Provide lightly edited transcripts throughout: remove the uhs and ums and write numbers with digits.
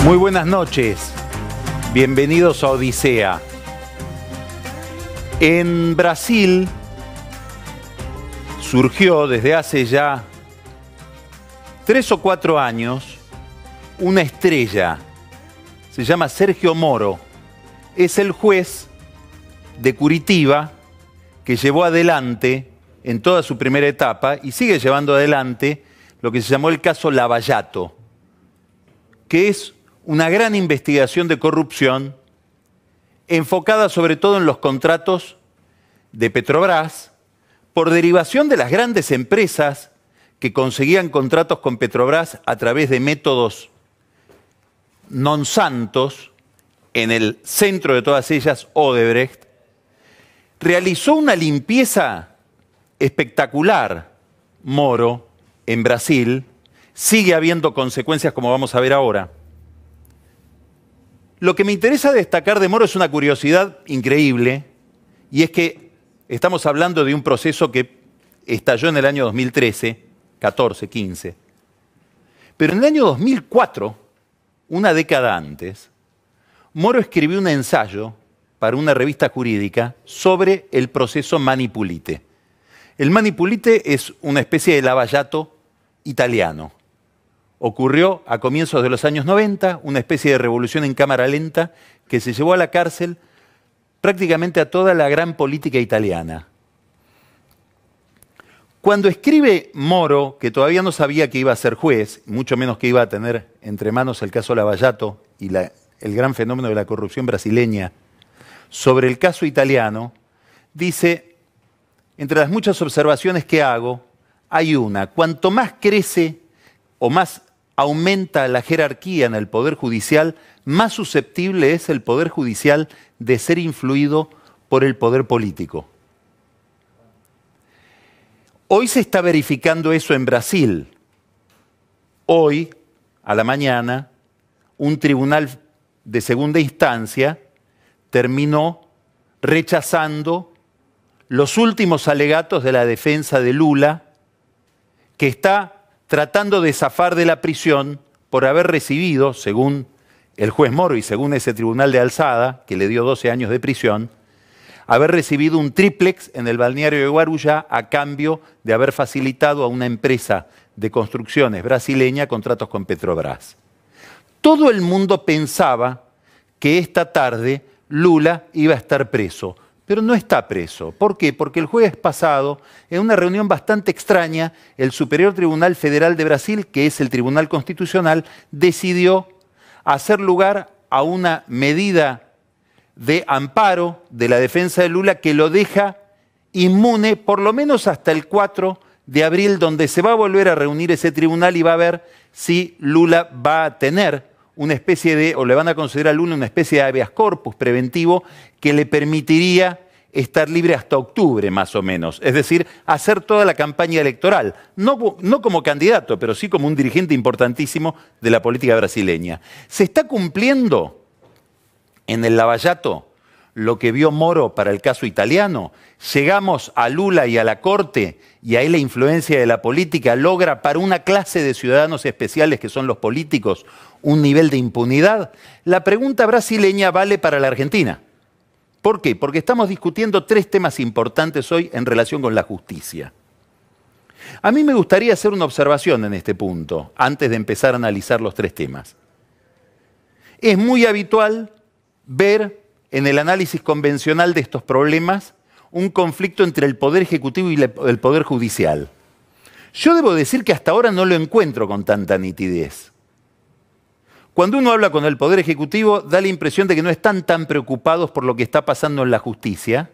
Muy buenas noches, bienvenidos a Odisea. En Brasil surgió desde hace ya 3 o 4 años una estrella, se llama Sergio Moro, es el juez de Curitiba que llevó adelante en toda su primera etapa y sigue llevando adelante lo que se llamó el caso Lava Jato, que es una gran investigación de corrupción enfocada sobre todo en los contratos de Petrobras por derivación de las grandes empresas que conseguían contratos con Petrobras a través de métodos non santos. En el centro de todas ellas, Odebrecht, realizó una limpieza espectacular, Moro, en Brasil. Sigue habiendo consecuencias, como vamos a ver ahora. Lo que me interesa destacar de Moro es una curiosidad increíble, y es que estamos hablando de un proceso que estalló en el año 2013, 14, 15. Pero en el año 2004, una década antes, Moro escribió un ensayo para una revista jurídica sobre el proceso Mani Pulite. El Mani Pulite es una especie de Lava Jato italiano. Ocurrió a comienzos de los años 90, una especie de revolución en cámara lenta que se llevó a la cárcel prácticamente a toda la gran política italiana. Cuando escribe Moro, que todavía no sabía que iba a ser juez, mucho menos que iba a tener entre manos el caso Lava Jato y el gran fenómeno de la corrupción brasileña, sobre el caso italiano, dice, entre las muchas observaciones que hago, hay una: cuanto más crece o más aumenta la jerarquía en el Poder Judicial, más susceptible es el Poder Judicial de ser influido por el poder político. Hoy se está verificando eso en Brasil. Hoy, a la mañana, un tribunal de segunda instancia terminó rechazando los últimos alegatos de la defensa de Lula, que está tratando de zafar de la prisión por haber recibido, según el juez Moro y según ese tribunal de alzada, que le dio 12 años de prisión, haber recibido un tríplex en el balneario de Guarujá a cambio de haber facilitado a una empresa de construcciones brasileña contratos con Petrobras. Todo el mundo pensaba que esta tarde Lula iba a estar preso, pero no está preso. ¿Por qué? Porque el jueves pasado, en una reunión bastante extraña, el Superior Tribunal Federal de Brasil, que es el Tribunal Constitucional, decidió hacer lugar a una medida de amparo de la defensa de Lula que lo deja inmune por lo menos hasta el 4 de abril, donde se va a volver a reunir ese tribunal y va a ver si Lula va a tener una especie de, o le van a conceder a Lula una especie de habeas corpus preventivo que le permitiría estar libre hasta octubre más o menos, es decir, hacer toda la campaña electoral, no como candidato, pero sí como un dirigente importantísimo de la política brasileña. ¿Se está cumpliendo en el Lava Jato lo que vio Moro para el caso italiano? Llegamos a Lula y a la Corte y ahí la influencia de la política logra para una clase de ciudadanos especiales que son los políticos un nivel de impunidad. La pregunta brasileña vale para la Argentina. ¿Por qué? Porque estamos discutiendo 3 temas importantes hoy en relación con la justicia. A mí me gustaría hacer una observación en este punto, antes de empezar a analizar los 3 temas. Es muy habitual ver en el análisis convencional de estos problemas un conflicto entre el Poder Ejecutivo y el Poder Judicial. Yo debo decir que hasta ahora no lo encuentro con tanta nitidez. Cuando uno habla con el Poder Ejecutivo, da la impresión de que no están tan preocupados por lo que está pasando en la justicia.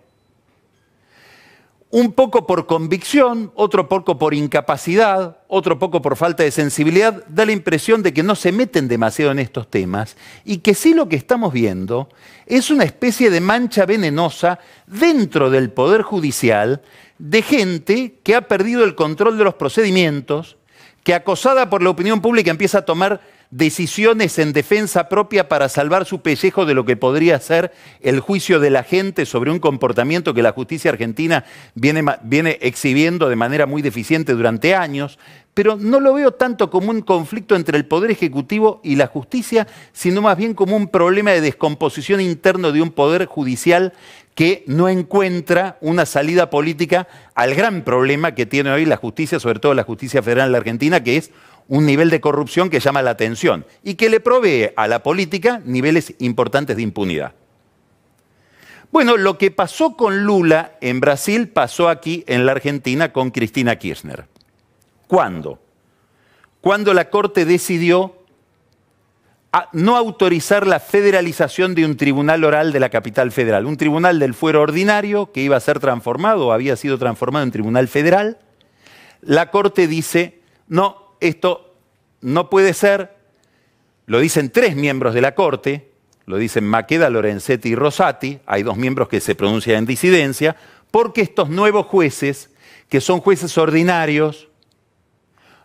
Un poco por convicción, otro poco por incapacidad, otro poco por falta de sensibilidad, da la impresión de que no se meten demasiado en estos temas y que sí lo que estamos viendo es una especie de mancha venenosa dentro del Poder Judicial de gente que ha perdido el control de los procedimientos, que acosada por la opinión pública empieza a tomar decisiones en defensa propia para salvar su pellejo de lo que podría ser el juicio de la gente sobre un comportamiento que la justicia argentina viene exhibiendo de manera muy deficiente durante años, pero no lo veo tanto como un conflicto entre el Poder Ejecutivo y la justicia, sino más bien como un problema de descomposición interno de un Poder Judicial que no encuentra una salida política al gran problema que tiene hoy la justicia, sobre todo la justicia federal en la Argentina, que es un nivel de corrupción que llama la atención y que le provee a la política niveles importantes de impunidad. Bueno, lo que pasó con Lula en Brasil pasó aquí en la Argentina con Cristina Kirchner. ¿Cuándo? Cuando la Corte decidió no autorizar la federalización de un tribunal oral de la capital federal, un tribunal del fuero ordinario que iba a ser transformado o había sido transformado en tribunal federal. La Corte dice, no, esto no puede ser, lo dicen 3 miembros de la Corte, lo dicen Maqueda, Lorenzetti y Rosati, hay 2 miembros que se pronuncian en disidencia, porque estos nuevos jueces, que son jueces ordinarios,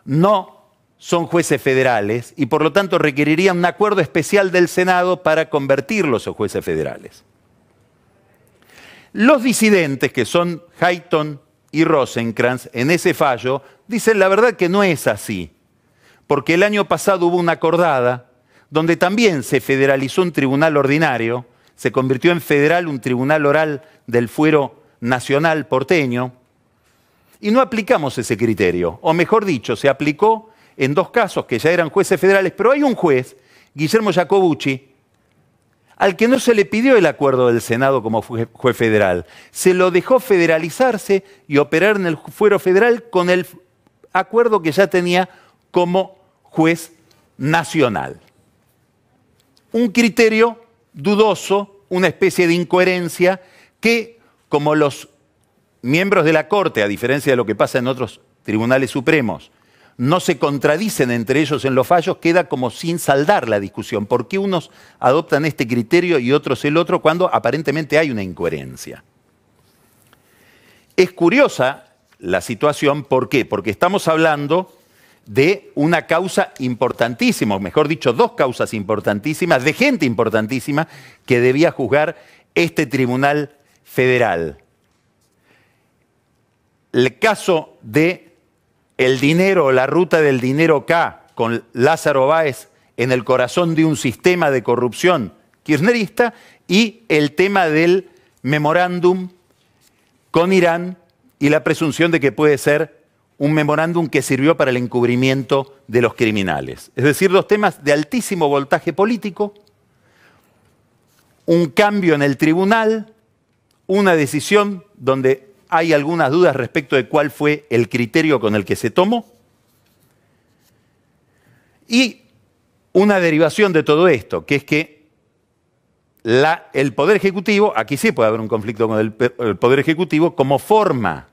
no son jueces federales y por lo tanto requerirían un acuerdo especial del Senado para convertirlos en jueces federales. Los disidentes, que son Hayton y Rosenkrantz, en ese fallo, dicen la verdad que no es así, porque el año pasado hubo una acordada donde también se federalizó un tribunal ordinario, se convirtió en federal un tribunal oral del fuero nacional porteño, y no aplicamos ese criterio, o mejor dicho, se aplicó en 2 casos que ya eran jueces federales, pero hay un juez, Guillermo Jacobucci, al que no se le pidió el acuerdo del Senado como juez federal. Se lo dejó federalizarse y operar en el fuero federal con el acuerdo que ya tenía como juez nacional. Un criterio dudoso, una especie de incoherencia que, como los miembros de la Corte, a diferencia de lo que pasa en otros tribunales supremos, no se contradicen entre ellos en los fallos, queda como sin saldar la discusión. ¿Por qué unos adoptan este criterio y otros el otro cuando aparentemente hay una incoherencia? Es curiosa la situación, ¿por qué? Porque estamos hablando de una causa importantísima, o mejor dicho, 2 causas importantísimas, de gente importantísima que debía juzgar este tribunal federal. El caso de el dinero, la ruta del dinero K, con Lázaro Báez en el corazón de un sistema de corrupción kirchnerista, y el tema del memorándum con Irán y la presunción de que puede ser un memorándum que sirvió para el encubrimiento de los criminales. Es decir, 2 temas de altísimo voltaje político, un cambio en el tribunal, una decisión donde hay algunas dudas respecto de cuál fue el criterio con el que se tomó, y una derivación de todo esto, que es que el Poder Ejecutivo, aquí sí puede haber un conflicto con el Poder Ejecutivo, como forma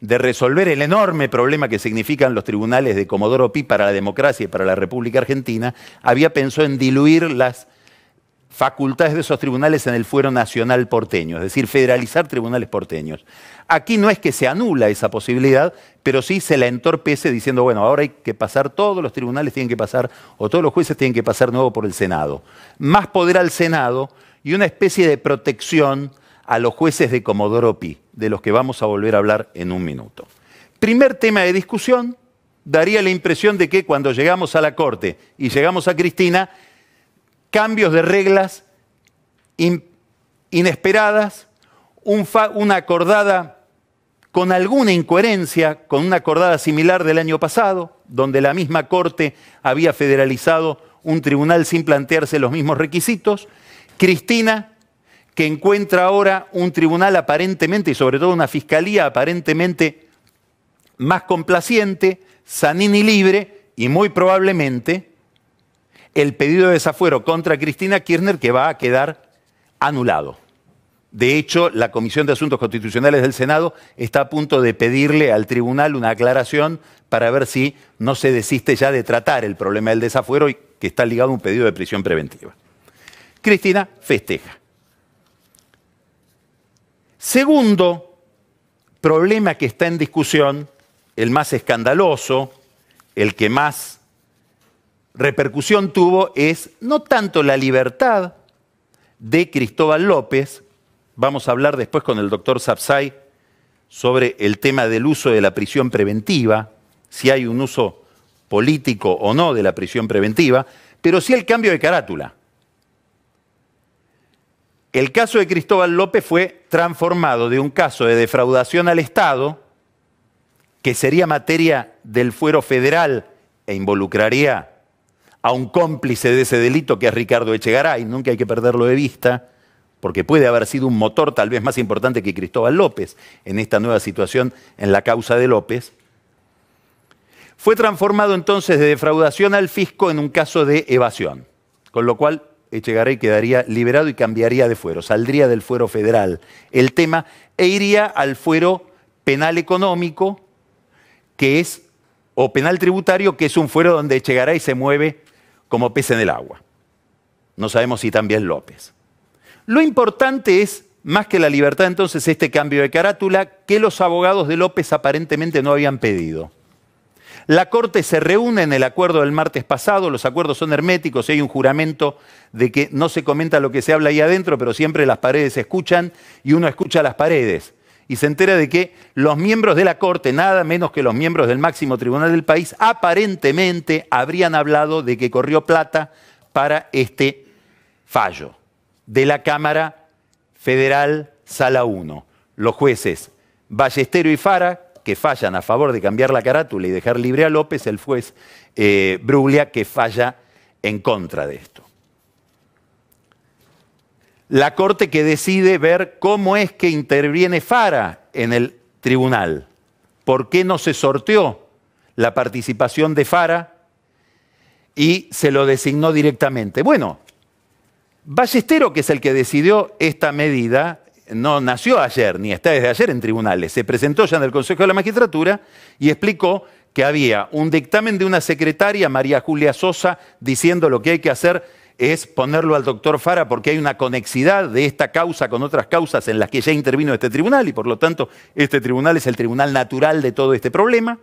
de resolver el enorme problema que significan los tribunales de Comodoro Pi para la democracia y para la República Argentina, había pensado en diluir las facultades de esos tribunales en el fuero nacional porteño, es decir, federalizar tribunales porteños. Aquí no es que se anula esa posibilidad, pero sí se la entorpece diciendo, bueno, ahora hay que pasar, todos los tribunales tienen que pasar, o todos los jueces tienen que pasar nuevo por el Senado. Más poder al Senado y una especie de protección a los jueces de Comodoro Pi, de los que vamos a volver a hablar en un minuto. Primer tema de discusión, daría la impresión de que cuando llegamos a la Corte y llegamos a Cristina, cambios de reglas inesperadas, una acordada con alguna incoherencia, con una acordada similar del año pasado, donde la misma Corte había federalizado un tribunal sin plantearse los mismos requisitos. Cristina, que encuentra ahora un tribunal aparentemente, y sobre todo una fiscalía aparentemente más complaciente, sanín y libre, y muy probablemente el pedido de desafuero contra Cristina Kirchner que va a quedar anulado. De hecho, la Comisión de Asuntos Constitucionales del Senado está a punto de pedirle al tribunal una aclaración para ver si no se desiste ya de tratar el problema del desafuero y que está ligado a un pedido de prisión preventiva. Cristina festeja. Segundo problema que está en discusión, el más escandaloso, el que más repercusión tuvo es no tanto la libertad de Cristóbal López, vamos a hablar después con el doctor Sapsay sobre el tema del uso de la prisión preventiva, si hay un uso político o no de la prisión preventiva, pero sí el cambio de carátula. El caso de Cristóbal López fue transformado de un caso de defraudación al Estado, que sería materia del fuero federal e involucraría a un cómplice de ese delito que es Ricardo Echegaray, nunca hay que perderlo de vista, porque puede haber sido un motor tal vez más importante que Cristóbal López en esta nueva situación en la causa de López. Fue transformado entonces de defraudación al fisco en un caso de evasión, con lo cual Echegaray quedaría liberado y cambiaría de fuero, saldría del fuero federal el tema e iría al fuero penal económico, que es, o penal tributario, que es un fuero donde Echegaray se mueve como pez en el agua. No sabemos si también López. Lo importante es, más que la libertad entonces, este cambio de carátula que los abogados de López aparentemente no habían pedido. La Corte se reúne en el acuerdo del martes pasado, los acuerdos son herméticos, hay un juramento de que no se comenta lo que se habla ahí adentro, pero siempre las paredes se escuchan y uno escucha las paredes. Y se entera de que los miembros de la Corte, nada menos que los miembros del máximo tribunal del país, aparentemente habrían hablado de que corrió plata para este fallo de la Cámara Federal Sala 1. Los jueces Ballestero y Fara, que fallan a favor de cambiar la carátula y dejar libre a López, el juez Bruglia, que falla en contra de esto. La Corte que decide ver cómo es que interviene Fara en el tribunal. ¿Por qué no se sorteó la participación de Fara y se lo designó directamente? Bueno, Ballestero, que es el que decidió esta medida, no nació ayer, ni está desde ayer en tribunales. Se presentó ya en el Consejo de la Magistratura y explicó que había un dictamen de una secretaria, María Julia Sosa, diciendo lo que hay que hacer es ponerlo al doctor Fara porque hay una conexidad de esta causa con otras causas en las que ya intervino este tribunal y por lo tanto este tribunal es el tribunal natural de todo este problema.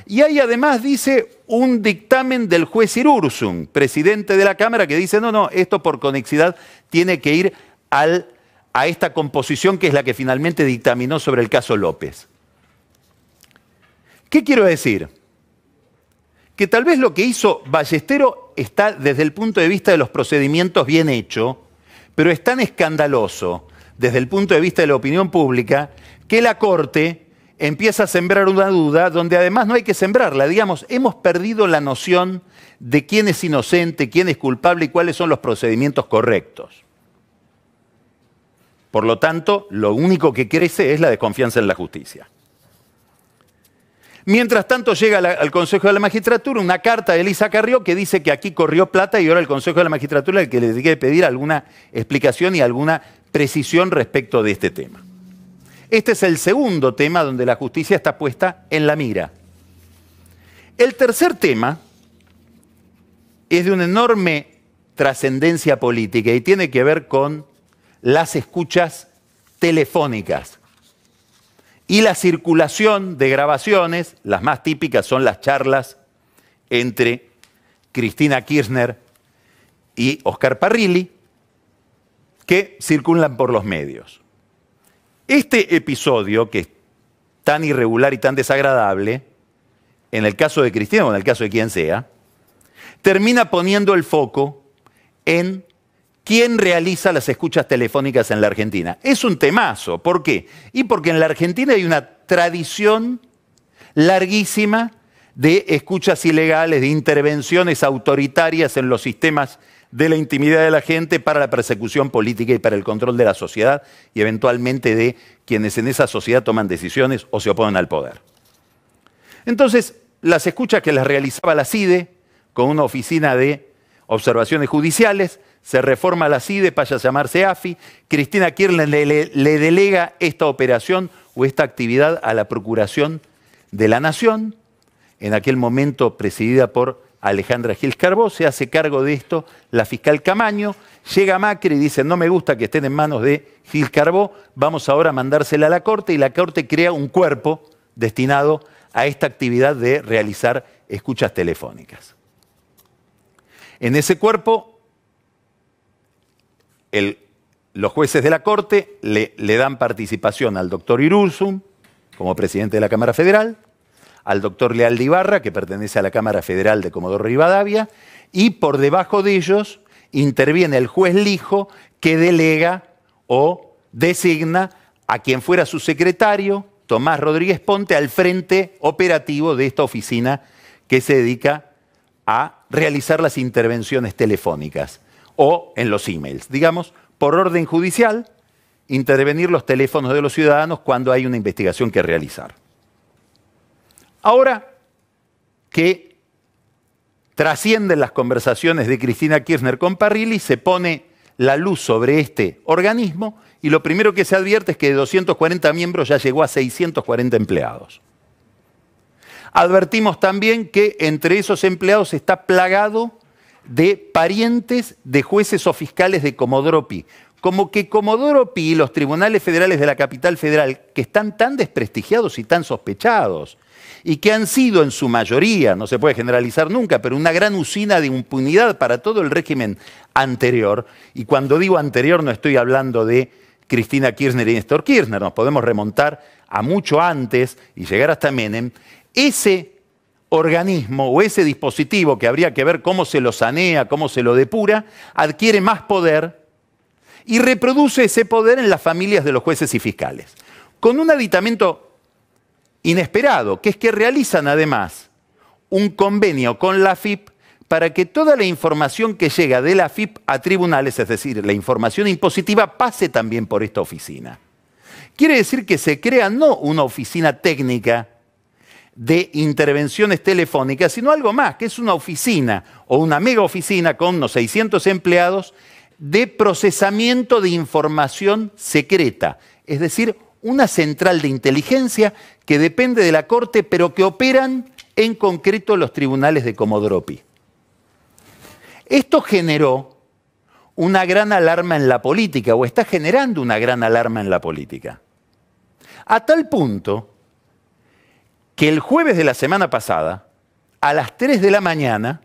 Y hay además, dice, un dictamen del juez Irurzun, presidente de la Cámara, que dice, no, esto por conexidad tiene que ir a esta composición que es la que finalmente dictaminó sobre el caso López. ¿Qué quiero decir? Que tal vez lo que hizo Ballestero está desde el punto de vista de los procedimientos bien hecho, pero es tan escandaloso desde el punto de vista de la opinión pública que la Corte empieza a sembrar una duda donde además no hay que sembrarla. Digamos, hemos perdido la noción de quién es inocente, quién es culpable y cuáles son los procedimientos correctos. Por lo tanto, lo único que crece es la desconfianza en la justicia. Mientras tanto llega al Consejo de la Magistratura una carta de Elisa Carrió que dice que aquí corrió plata y ahora el Consejo de la Magistratura es el que le tiene que pedir alguna explicación y alguna precisión respecto de este tema. Este es el segundo tema donde la justicia está puesta en la mira. El tercer tema es de una enorme trascendencia política y tiene que ver con las escuchas telefónicas y la circulación de grabaciones. Las más típicas son las charlas entre Cristina Kirchner y Oscar Parrilli, que circulan por los medios. Este episodio, que es tan irregular y tan desagradable, en el caso de Cristina o en el caso de quien sea, termina poniendo el foco en quién realiza las escuchas telefónicas en la Argentina. Es un temazo. ¿Por qué? Y porque en la Argentina hay una tradición larguísima de escuchas ilegales, de intervenciones autoritarias en los sistemas de la intimidad de la gente para la persecución política y para el control de la sociedad y eventualmente de quienes en esa sociedad toman decisiones o se oponen al poder. Entonces, las escuchas que las realizaba la CIDE con una oficina de observaciones judiciales, se reforma la CIDE, pasa a llamarse AFI, Cristina Kirchner le delega esta operación o esta actividad a la Procuración de la Nación, en aquel momento presidida por Alejandra Gil Carbó, se hace cargo de esto la fiscal Camaño, llega Macri y dice, no me gusta que estén en manos de Gil Carbó, vamos ahora a mandársela a la Corte y la Corte crea un cuerpo destinado a esta actividad de realizar escuchas telefónicas. En ese cuerpo, los jueces de la Corte le dan participación al doctor Irurzun, como presidente de la Cámara Federal, al doctor Leal de Ibarra, que pertenece a la Cámara Federal de Comodoro Rivadavia, y por debajo de ellos interviene el juez Lijo, que delega o designa a quien fuera su secretario, Tomás Rodríguez Ponte, al frente operativo de esta oficina que se dedica a realizar las intervenciones telefónicas o en los emails. Digamos, por orden judicial, intervenir los teléfonos de los ciudadanos cuando hay una investigación que realizar. Ahora que trascienden las conversaciones de Cristina Kirchner con Parrilli, se pone la luz sobre este organismo y lo primero que se advierte es que de 240 miembros ya llegó a 640 empleados. Advertimos también que entre esos empleados está plagado de parientes de jueces o fiscales de Comodoro Pi. Como que Comodoro Pi y los tribunales federales de la capital federal, que están tan desprestigiados y tan sospechados, y que han sido en su mayoría, no se puede generalizar nunca, pero una gran usina de impunidad para todo el régimen anterior, y cuando digo anterior no estoy hablando de Cristina Kirchner y Néstor Kirchner, nos podemos remontar a mucho antes y llegar hasta Menem, ese organismo o ese dispositivo que habría que ver cómo se lo sanea, cómo se lo depura, adquiere más poder y reproduce ese poder en las familias de los jueces y fiscales. Con un aditamento inesperado, que es que realizan además un convenio con la AFIP para que toda la información que llega de la AFIP a tribunales, es decir, la información impositiva, pase también por esta oficina. Quiere decir que se crea no una oficina técnica de intervenciones telefónicas, sino algo más, que es una oficina o una mega oficina con unos 600 empleados de procesamiento de información secreta, es decir, una central de inteligencia que depende de la Corte, pero que operan en concreto los tribunales de Comodoro Pi. Esto generó una gran alarma en la política, o está generando una gran alarma en la política. A tal punto que el jueves de la semana pasada, a las 3 de la mañana,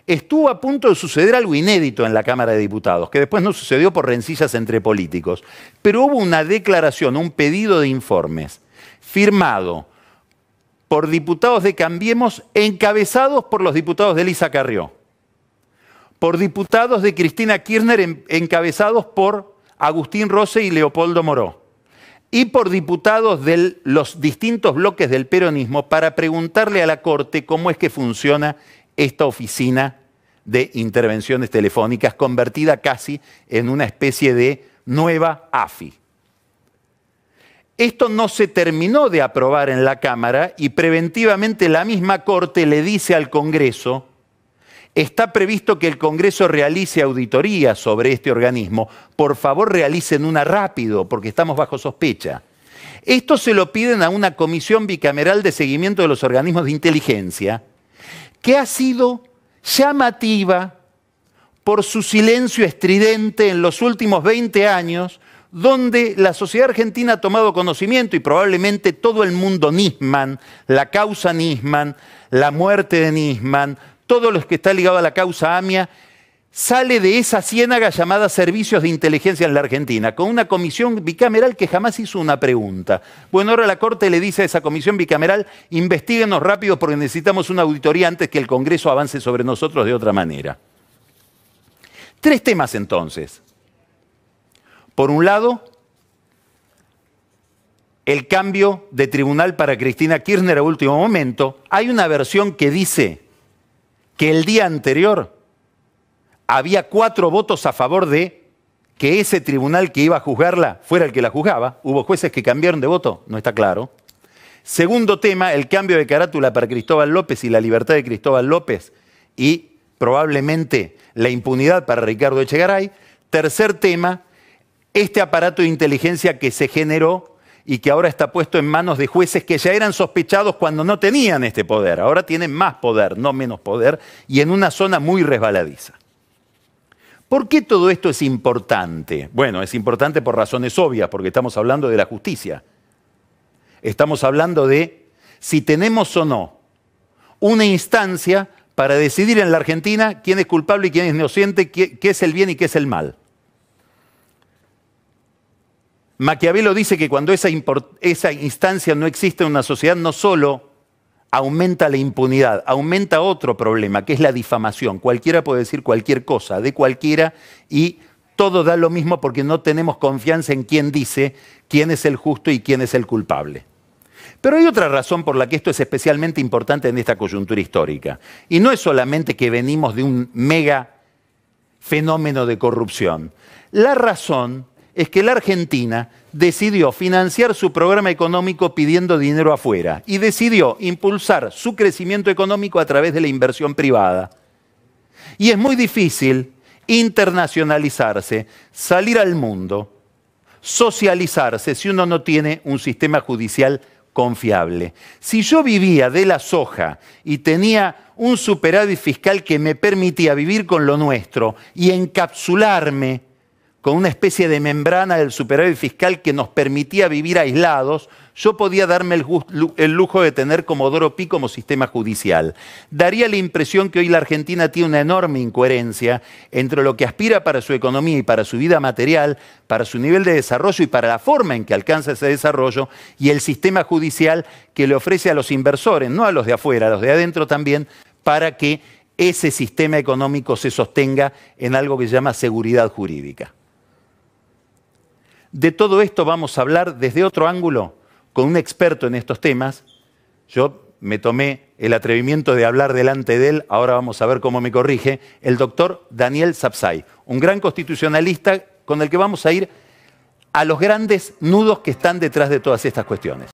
estuvo a punto de suceder algo inédito en la Cámara de Diputados, que después no sucedió por rencillas entre políticos, pero hubo una declaración, un pedido de informes, firmado por diputados de Cambiemos, encabezados por los diputados de Elisa Carrió, por diputados de Cristina Kirchner, encabezados por Agustín Rossi y Leopoldo Moró, y por diputados de los distintos bloques del peronismo, para preguntarle a la Corte cómo es que funciona esta oficina de intervenciones telefónicas, convertida casi en una especie de nueva AFI. Esto no se terminó de aprobar en la Cámara y preventivamente la misma Corte le dice al Congreso: está previsto que el Congreso realice auditoría sobre este organismo. Por favor, realicen una rápido, porque estamos bajo sospecha. Esto se lo piden a una comisión bicameral de seguimiento de los organismos de inteligencia, que ha sido llamativa por su silencio estridente en los últimos 20 años, donde la sociedad argentina ha tomado conocimiento, y probablemente todo el mundo Nisman, la causa Nisman, la muerte de Nisman, todo lo que está ligado a la causa AMIA, sale de esa ciénaga llamada Servicios de Inteligencia en la Argentina, con una comisión bicameral que jamás hizo una pregunta. Bueno, ahora la Corte le dice a esa comisión bicameral: investíguenos rápido porque necesitamos una auditoría antes que el Congreso avance sobre nosotros de otra manera. 3 temas entonces. Por un lado, el cambio de tribunal para Cristina Kirchner a último momento. Hay una versión que dice que el día anterior había 4 votos a favor de que ese tribunal que iba a juzgarla fuera el que la juzgaba. Hubo jueces que cambiaron de voto, no está claro. Segundo tema, el cambio de carátula para Cristóbal López y la libertad de Cristóbal López y probablemente la impunidad para Ricardo Echegaray. Tercer tema, este aparato de inteligencia que se generó y que ahora está puesto en manos de jueces que ya eran sospechados cuando no tenían este poder. Ahora tienen más poder, no menos poder, y en una zona muy resbaladiza. ¿Por qué todo esto es importante? Bueno, es importante por razones obvias, porque estamos hablando de la justicia. Estamos hablando de si tenemos o no una instancia para decidir en la Argentina quién es culpable y quién es inocente, qué es el bien y qué es el mal. Maquiavelo dice que cuando esa instancia no existe en una sociedad, no solo aumenta la impunidad, aumenta otro problema, que es la difamación. Cualquiera puede decir cualquier cosa de cualquiera y todo da lo mismo porque no tenemos confianza en quién dice quién es el justo y quién es el culpable. Pero hay otra razón por la que esto es especialmente importante en esta coyuntura histórica. Y no es solamente que venimos de un mega fenómeno de corrupción. La razón es que la Argentina decidió financiar su programa económico pidiendo dinero afuera y decidió impulsar su crecimiento económico a través de la inversión privada. Y es muy difícil internacionalizarse, salir al mundo, socializarse si uno no tiene un sistema judicial confiable. Si yo vivía de la soja y tenía un superávit fiscal que me permitía vivir con lo nuestro y encapsularme con una especie de membrana del superávit fiscal que nos permitía vivir aislados, yo podía darme el lujo de tener Comodoro Pi como sistema judicial. Daría la impresión que hoy la Argentina tiene una enorme incoherencia entre lo que aspira para su economía y para su vida material, para su nivel de desarrollo y para la forma en que alcanza ese desarrollo, y el sistema judicial que le ofrece a los inversores, no a los de afuera, a los de adentro también, para que ese sistema económico se sostenga en algo que se llama seguridad jurídica. De todo esto vamos a hablar desde otro ángulo, con un experto en estos temas. Yo me tomé el atrevimiento de hablar delante de él, ahora vamos a ver cómo me corrige, el doctor Daniel Sapsay, un gran constitucionalista con el que vamos a ir a los grandes nudos que están detrás de todas estas cuestiones.